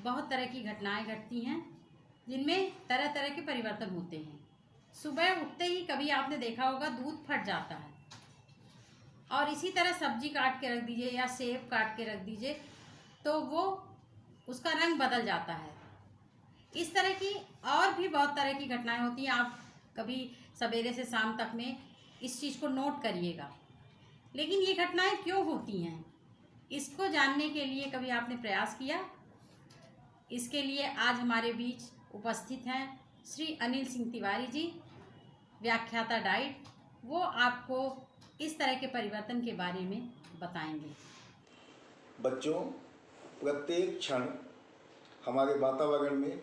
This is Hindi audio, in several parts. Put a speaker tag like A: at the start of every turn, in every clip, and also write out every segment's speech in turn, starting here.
A: बहुत तरह की घटनाएं घटती हैं जिनमें तरह तरह के परिवर्तन होते हैं। सुबह उठते ही कभी आपने देखा होगा दूध फट जाता है, और इसी तरह सब्जी काट के रख दीजिए या सेब काट के रख दीजिए तो वो उसका रंग बदल जाता है। इस तरह की और भी बहुत तरह की घटनाएं होती हैं। आप कभी सवेरे से शाम तक में इस चीज़ को नोट करिएगा। लेकिन ये घटनाएं क्यों होती हैं, इसको जानने के लिए कभी आपने प्रयास किया? इसके लिए आज हमारे बीच उपस्थित हैं श्री अनिल सिंह तिवारी जी, व्याख्याता डाइट। वो आपको इस तरह के परिवर्तन के बारे में बताएंगे।
B: बच्चों, प्रत्येक क्षण हमारे वातावरण में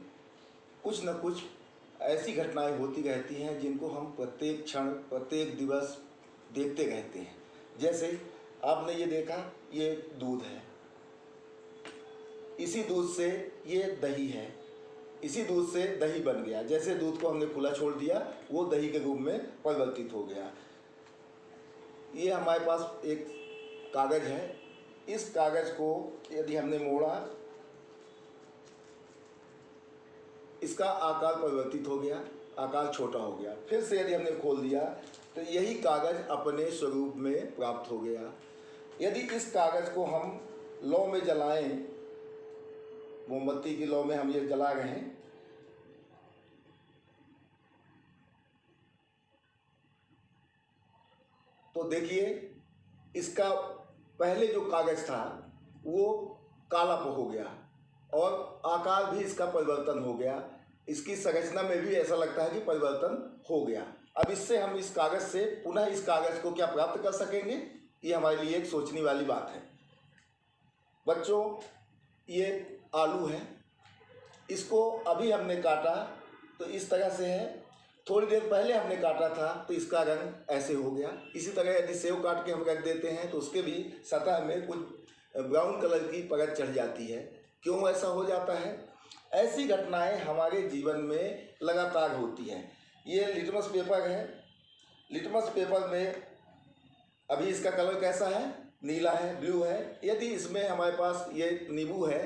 B: कुछ न कुछ ऐसी घटनाएं होती रहती हैं जिनको हम प्रत्येक क्षण प्रत्येक दिवस देखते रहते हैं। जैसे आपने ये देखा, ये दूध है, इसी दूध से ये दही है, इसी दूध से दही बन गया। जैसे दूध को हमने खुला छोड़ दिया वो दही के रूप में परिवर्तित हो गया। ये हमारे पास एक कागज़ है, इस कागज़ को यदि हमने मोड़ा, इसका आकार परिवर्तित हो गया, आकार छोटा हो गया। फिर से यदि हमने खोल दिया तो यही कागज़ अपने स्वरूप में प्राप्त हो गया। यदि इस कागज़ को हम लौ में जलाएं, मोमबत्ती की लौ में हम ये जला रहे हैं, तो देखिए इसका पहले जो कागज़ था वो काला हो गया और आकार भी इसका परिवर्तन हो गया। इसकी संरचना में भी ऐसा लगता है कि परिवर्तन हो गया। अब इससे हम इस कागज़ से पुनः इस कागज़ को क्या प्राप्त कर सकेंगे, ये हमारे लिए एक सोचने वाली बात है। बच्चों, ये आलू है, इसको अभी हमने काटा तो इस तरह से है, थोड़ी देर पहले हमने काटा था तो इसका रंग ऐसे हो गया। इसी तरह यदि सेव काट के हम रख देते हैं तो उसके भी सतह में कुछ ब्राउन कलर की परत चढ़ जाती है। क्यों ऐसा हो जाता है? ऐसी घटनाएं हमारे जीवन में लगातार होती हैं। ये लिटमस पेपर है, लिटमस पेपर में अभी इसका कलर कैसा है? नीला है, ब्लू है। यदि इसमें हमारे पास ये नींबू है,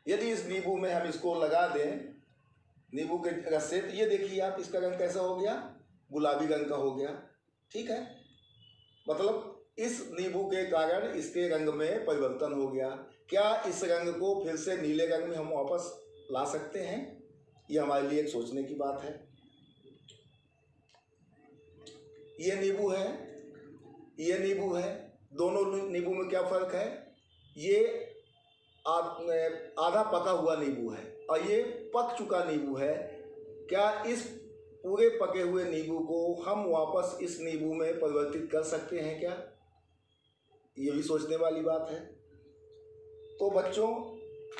B: यदि इस नींबू में हम इसको लगा दें नींबू के रस से, तो ये देखिए आप, इसका रंग कैसा हो गया? गुलाबी रंग का हो गया। ठीक है, मतलब इस नींबू के कारण इसके रंग में परिवर्तन हो गया। क्या इस रंग को फिर से नीले रंग में हम वापस ला सकते हैं? ये हमारे लिए एक सोचने की बात है। ये नींबू है, ये नींबू है, दोनों नींबू में क्या फ़र्क है? ये आधा पका हुआ नींबू है और ये पक चुका नींबू है। क्या इस पूरे पके हुए नींबू को हम वापस इस नींबू में परिवर्तित कर सकते हैं क्या? ये भी सोचने वाली बात है। तो बच्चों,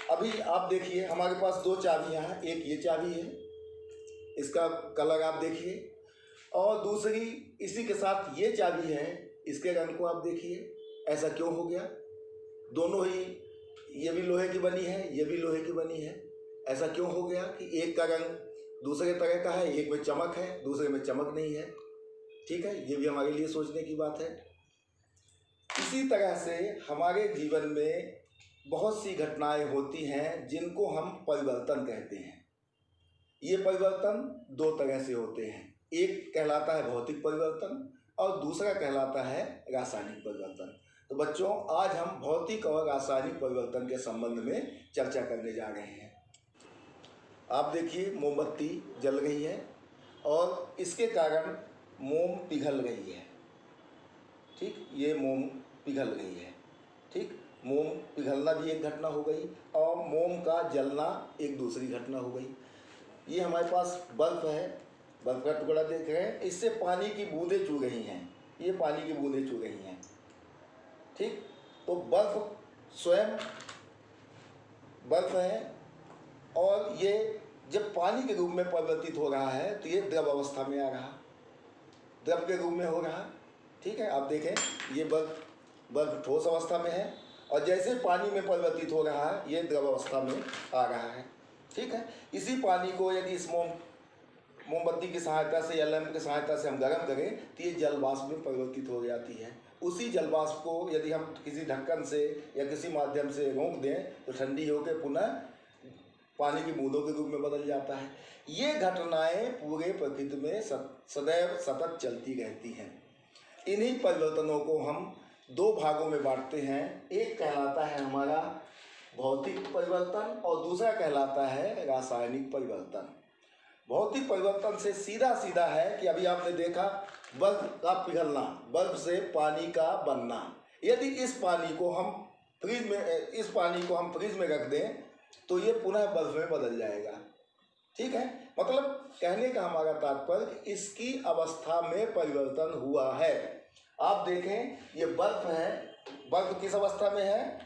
B: अभी आप देखिए हमारे पास दो चाबियां हैं। एक ये चाबी है, इसका कलर आप देखिए, और दूसरी इसी के साथ ये चाबी है, इसके रंग को आप देखिए। ऐसा क्यों हो गया? दोनों ही, ये भी लोहे की बनी है, ये भी लोहे की बनी है। ऐसा क्यों हो गया कि एक का रंग दूसरे तरह का है, एक में चमक है, दूसरे में चमक नहीं है? ठीक है, ये भी हमारे लिए सोचने की बात है। इसी तरह से हमारे जीवन में बहुत सी घटनाएं होती हैं जिनको हम परिवर्तन कहते हैं। ये परिवर्तन दो तरह से होते हैं, एक कहलाता है भौतिक परिवर्तन और दूसरा कहलाता है रासायनिक परिवर्तन। तो बच्चों, आज हम भौतिक और रासायनिक परिवर्तन के संबंध में चर्चा करने जा रहे हैं। आप देखिए, मोमबत्ती जल रही है और इसके कारण मोम पिघल रही है। ठीक, ये मोम पिघल रही है। ठीक, मोम पिघलना भी एक घटना हो गई और मोम का जलना एक दूसरी घटना हो गई। ये हमारे पास बर्फ़ है, बर्फ़ का टुकड़ा देख रहे हैं, इससे पानी की बूंदें चू रही हैं, ये पानी की बूंदें चू रही हैं। ठीक, तो बर्फ़ स्वयं बर्फ़ है और ये जब पानी के रूप में परिवर्तित हो रहा है तो ये द्रव अवस्था में आ रहा, द्रव के रूप में हो रहा। ठीक है, आप देखें, ये बर्फ़ ठोस अवस्था में है और जैसे पानी में परिवर्तित हो रहा है ये द्रव अवस्था में आ रहा है। ठीक है, इसी पानी को यदि इस मोमबत्ती की सहायता से या लैंप की सहायता से हम गर्म करें तो ये जल वाष्प में परिवर्तित हो जाती है। उसी जल वाष्प को यदि हम किसी ढक्कन से या किसी माध्यम से रोक दें तो ठंडी होकर पुनः पानी की बूंदों के रूप में बदल जाता है। ये घटनाएं पूरे प्रकृति में सदैव सतत चलती रहती हैं। इन्हीं परिवर्तनों को हम दो भागों में बांटते हैं। एक कहलाता है हमारा भौतिक परिवर्तन और दूसरा कहलाता है रासायनिक परिवर्तन। भौतिक परिवर्तन से सीधा सीधा है कि अभी आपने देखा बर्फ का पिघलना, बर्फ से पानी का बनना। यदि इस पानी को हम फ्रिज में रख दें तो ये पुनः बर्फ में बदल जाएगा। ठीक है, मतलब कहने का हमारा तात्पर्य इसकी अवस्था में परिवर्तन हुआ है। आप देखें ये बर्फ है, बर्फ किस अवस्था में है?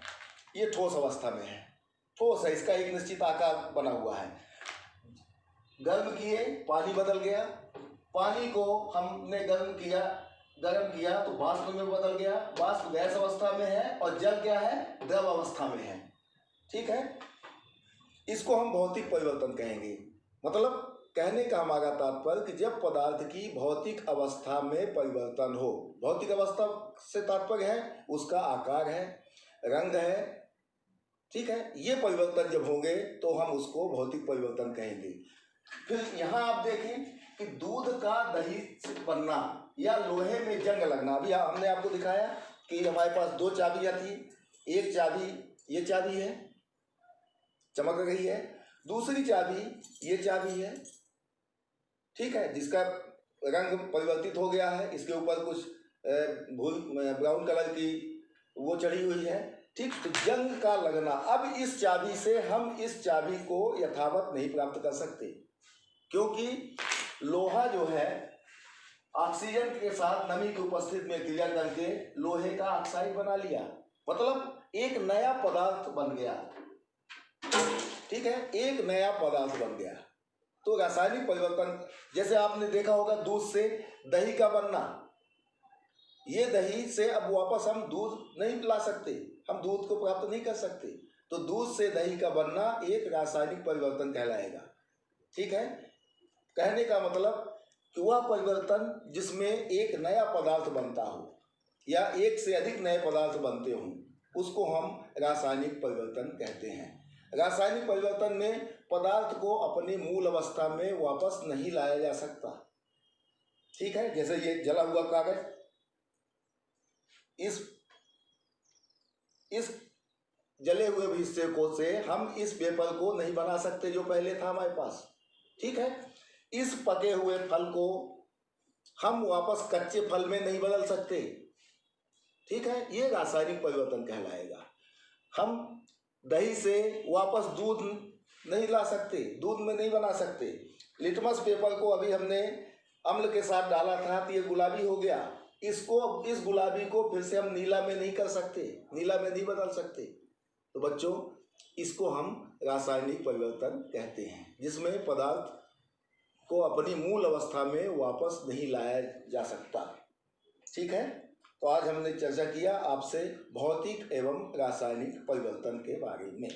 B: ये ठोस अवस्था में है। ठोस है, इसका एक निश्चित आकार बना हुआ है। गर्म किए, पानी बदल गया। पानी को हमने गर्म किया तो वाष्प में बदल गया। वाष्प गैस अवस्था में है और जल क्या है? द्रव अवस्था में है। ठीक है, इसको हम भौतिक परिवर्तन कहेंगे। मतलब कहने का हमारा तात्पर्य कि जब पदार्थ की भौतिक अवस्था में परिवर्तन हो, भौतिक अवस्था से तात्पर्य है उसका आकार है, रंग है। ठीक है, ये परिवर्तन जब होंगे तो हम उसको भौतिक परिवर्तन कहेंगे। फिर यहाँ आप देखें कि दूध का दही से बनना या लोहे में जंग लगना। अभी हमने आपको दिखाया कि हमारे पास दो चाबियाँ थी। एक चाबी ये चाबी है, चमक रही है। दूसरी चाबी ये चाबी है। ठीक है, जिसका रंग परिवर्तित हो गया है। इसके ऊपर कुछ ब्राउन कलर की वो चढ़ी हुई है। ठीक, तो जंग का लगना। अब इस चाबी से हम इस चाबी को यथावत नहीं प्राप्त कर सकते, क्योंकि लोहा जो है ऑक्सीजन के साथ नमी की उपस्थिति में क्रिया करके लोहे का ऑक्साइड बना लिया। मतलब एक नया पदार्थ बन गया। ठीक है, एक नया पदार्थ बन गया। तो रासायनिक परिवर्तन, जैसे आपने देखा होगा दूध से दही का बनना। ये दही से अब वापस हम दूध नहीं ला सकते, हम दूध को प्राप्त नहीं कर सकते। तो दूध से दही का बनना एक रासायनिक परिवर्तन कहलाएगा। ठीक है, कहने का मतलब कि वह परिवर्तन जिसमें एक नया पदार्थ बनता हो या एक से अधिक नए पदार्थ बनते हों, उसको हम रासायनिक परिवर्तन कहते हैं। रासायनिक परिवर्तन में पदार्थ को अपनी मूल अवस्था में वापस नहीं लाया जा सकता। ठीक है, जैसे ये जला हुआ कागज, इस जले हुए हिस्से को से हम इस पेपर को नहीं बना सकते जो पहले था हमारे पास। ठीक है, इस पके हुए फल को हम वापस कच्चे फल में नहीं बदल सकते। ठीक है, ये रासायनिक परिवर्तन कहलाएगा। हम दही से वापस दूध नहीं ला सकते, दूध में नहीं बना सकते। लिटमस पेपर को अभी हमने अम्ल के साथ डाला था तो ये गुलाबी हो गया। इस गुलाबी को फिर से हम नीला में नहीं कर सकते, नीला में नहीं बदल सकते। तो बच्चों, इसको हम रासायनिक परिवर्तन कहते हैं, जिसमें पदार्थ को अपनी मूल अवस्था में वापस नहीं लाया जा सकता। ठीक है, तो आज हमने चर्चा किया आपसे भौतिक एवं रासायनिक परिवर्तन के बारे में।